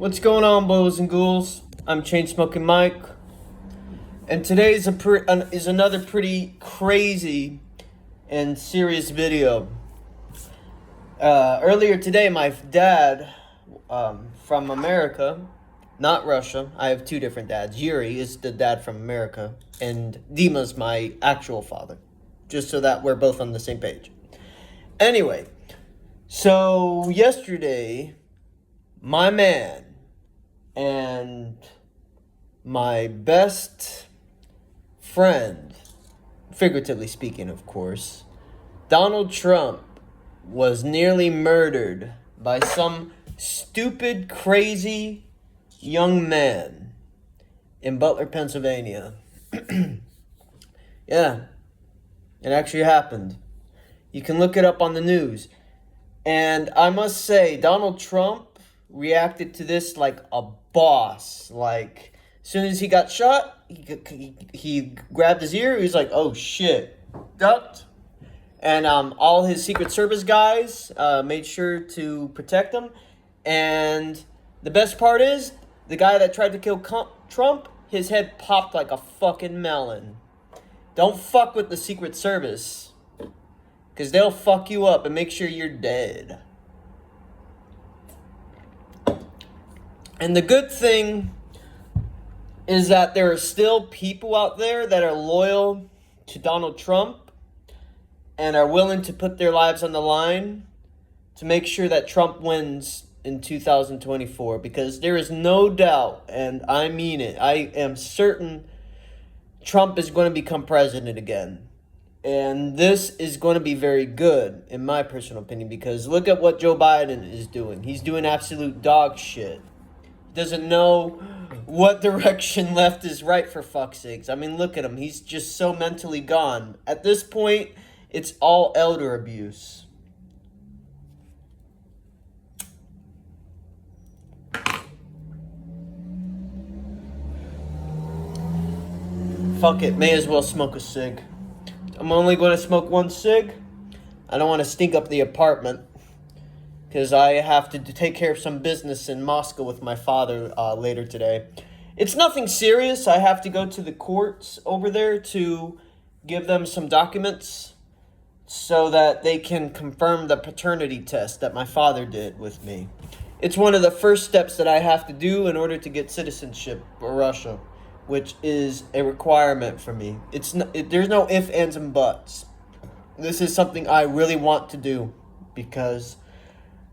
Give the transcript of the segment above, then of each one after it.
What's going on, boys and ghouls? I'm Chain-Smoking Mike, and today is another pretty crazy and serious video. Earlier today, my dad from America, not Russia. I have two different dads. Yuri is the dad from America, and Dima's my actual father, just so that we're both on the same page. Anyway, so yesterday, my man and my best friend, figuratively speaking, of course, Donald Trump was nearly murdered by some stupid, crazy young man in Butler, Pennsylvania. Yeah, it actually happened. You can look it up on the news. And I must say, Donald Trump reacted to this like a boss. Like, as soon as he got shot, he grabbed his ear. He was like, oh shit, ducked. And all his Secret Service guys made sure to protect him. And the best part is, the guy that tried to kill Trump, his head popped like a fucking melon. Don't fuck with the Secret Service, because they'll fuck you up and make sure you're dead. And the good thing is that there are still people out there that are loyal to Donald Trump and are willing to put their lives on the line to make sure that Trump wins in 2024. Because there is no doubt, and I mean it, I am certain Trump is going to become president again. And this is going to be very good, in my personal opinion, because look at what Joe Biden is doing. He's doing absolute dog shit. He doesn't know what direction left is right, for fuck's sakes. I mean, look at him. He's just so mentally gone. At this point, it's all elder abuse. Fuck it, may as well smoke a cig. I'm only going to smoke one cig. I don't want to stink up the apartment, because I have to take care of some business in Moscow with my father later today. It's nothing serious. I have to go to the courts over there to give them some documents so that they can confirm the paternity test that my father did with me. It's one of the first steps that I have to do in order to get citizenship for Russia, which is a requirement for me. There's no ifs, ands, and buts. This is something I really want to do, because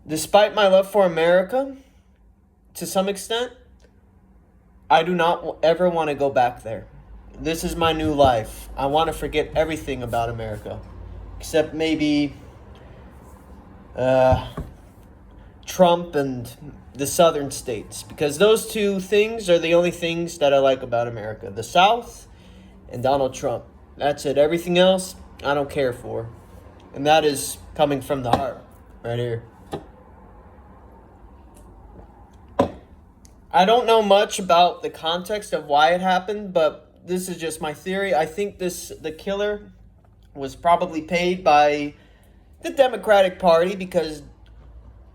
despite my love for America, to some extent, I do not ever want to go back there. This is my new life. I want to forget everything about America, except maybe Trump and the southern states, because those two things are the only things that I like about America. The South and Donald Trump. That's it. Everything else, I don't care for. And that is coming from the heart, right here. I don't know much about the context of why it happened, but this is just my theory. I think the killer was probably paid by the Democratic Party, because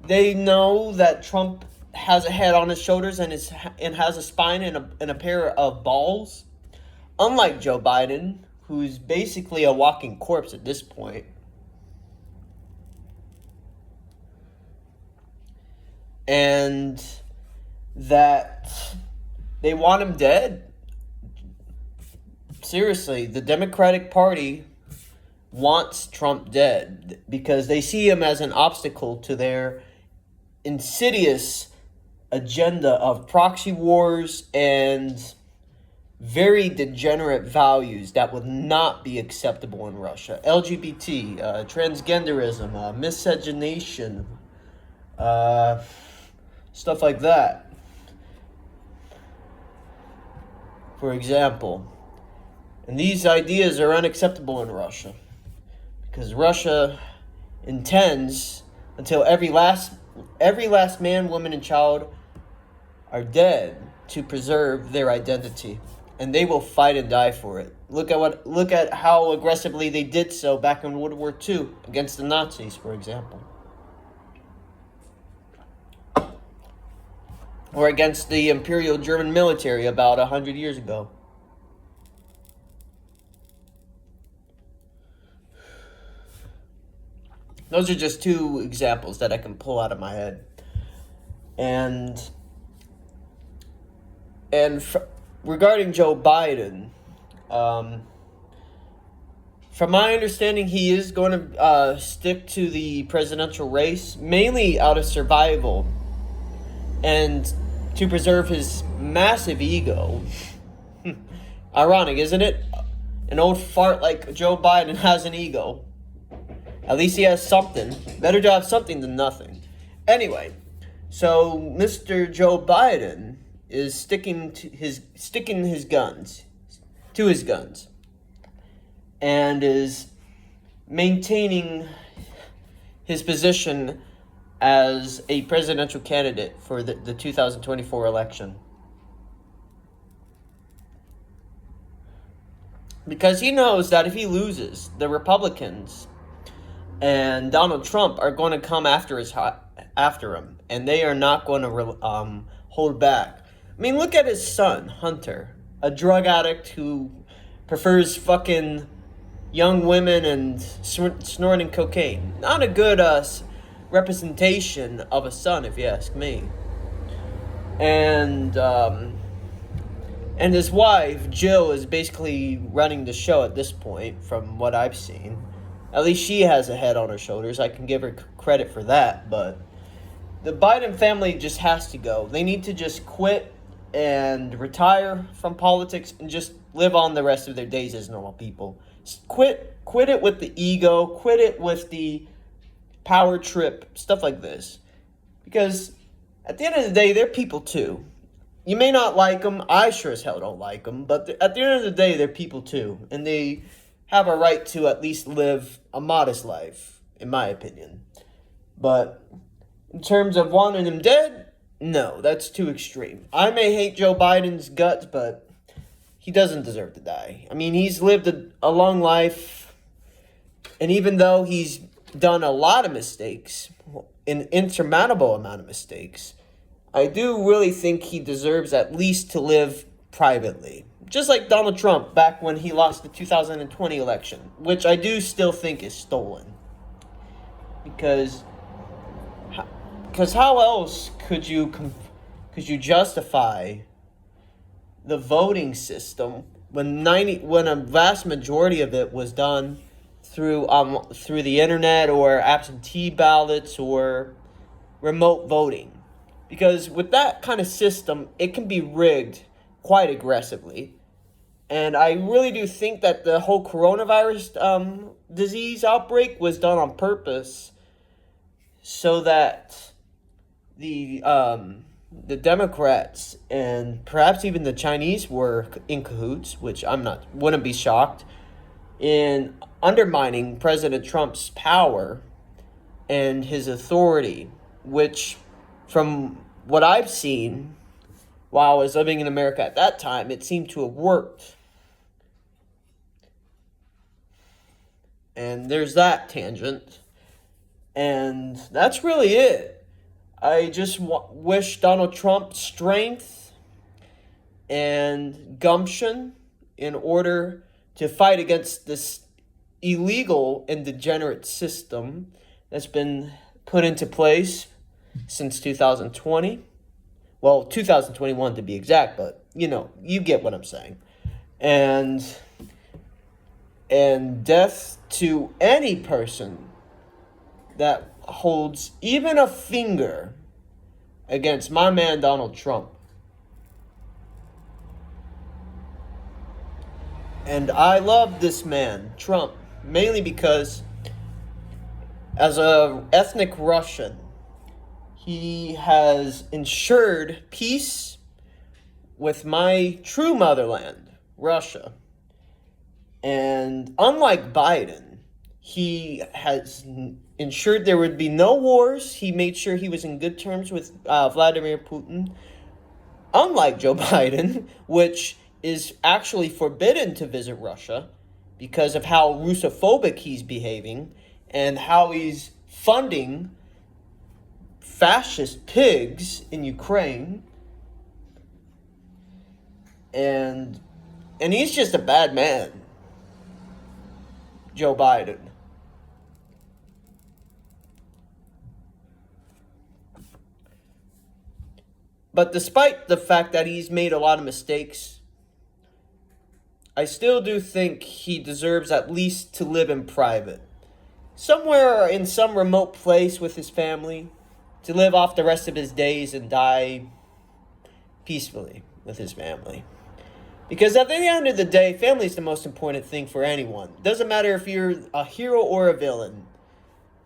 they know that Trump has a head on his shoulders and has a spine and a pair of balls. Unlike Joe Biden, who's basically a walking corpse at this point. And that they want him dead. Seriously, the Democratic Party wants Trump dead because they see him as an obstacle to their insidious agenda of proxy wars and very degenerate values that would not be acceptable in Russia. LGBT, transgenderism, miscegenation, stuff like that. For example. And these ideas are unacceptable in Russia, because Russia intends, until every last man, woman, and child are dead, to preserve their identity, and they will fight and die for it. Look at how aggressively they did so back in World War II against the Nazis, for example. or against the Imperial German military about 100 years ago. Those are just two examples that I can pull out of my head. And regarding Joe Biden, from my understanding, he is going to stick to the presidential race, mainly out of survival and to preserve his massive ego. Ironic, isn't it? An old fart like Joe Biden has an ego. At least he has something. Better to have something than nothing. Anyway, so Mr. Joe Biden is sticking his guns, and is maintaining his position as a presidential candidate for the 2024 election. Because he knows that if he loses, the Republicans and Donald Trump are going to come after him, and they are not going to hold back. I mean, look at his son, Hunter, a drug addict who prefers fucking young women and snorting cocaine. Not a good representation of a son, if you ask me. And his wife, Jill, is basically running the show at this point, from what I've seen. At least she has a head on her shoulders. I can give her credit for that, but the Biden family just has to go. They need to just quit and retire from politics and just live on the rest of their days as normal people. Quit it with the ego, quit it with the power trip, stuff like this. Because at the end of the day, they're people too. You may not like them. I sure as hell don't like them. But at the end of the day, they're people too. And they have a right to at least live a modest life, in my opinion. But in terms of wanting him dead, no, that's too extreme. I may hate Joe Biden's guts, but he doesn't deserve to die. I mean, he's lived a long life, and even though he's done a lot of mistakes, an insurmountable amount of mistakes, I do really think he deserves at least to live privately. Just like Donald Trump back when he lost the 2020 election, which I do still think is stolen. Because how else could you justify the voting system when a vast majority of it was done through the internet or absentee ballots or remote voting? Because with that kind of system, it can be rigged quite aggressively. And I really do think that the whole coronavirus disease outbreak was done on purpose so that the Democrats and perhaps even the Chinese were in cahoots, which wouldn't be shocked, in undermining President Trump's power and his authority, which, from what I've seen while I was living in America at that time, it seemed to have worked. And there's that tangent. And that's really it. I just wish Donald Trump strength and gumption in order to fight against this illegal and degenerate system that's been put into place since 2020. Well, 2021 to be exact, but you get what I'm saying. And death to any person that holds even a finger against my man Donald Trump. And I love this man, Trump, mainly because as an ethnic Russian, he has ensured peace with my true motherland, Russia. And unlike Biden, he has ensured there would be no wars. He made sure he was in good terms with Vladimir Putin. Unlike Joe Biden, which is actually forbidden to visit Russia because of how Russophobic he's behaving and how he's funding fascist pigs in Ukraine And he's just a bad man, Joe Biden. But despite the fact that he's made a lot of mistakes, I still do think he deserves at least to live in private. Somewhere in some remote place with his family, to live off the rest of his days and die peacefully with his family. Because at the end of the day, family is the most important thing for anyone. It doesn't matter if you're a hero or a villain.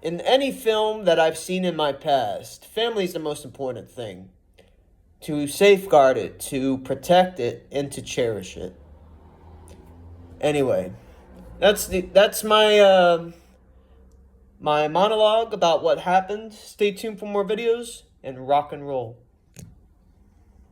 In any film that I've seen in my past, family is the most important thing. To safeguard it, to protect it, and to cherish it. Anyway, that's my my monologue about what happened. Stay tuned for more videos and rock and roll.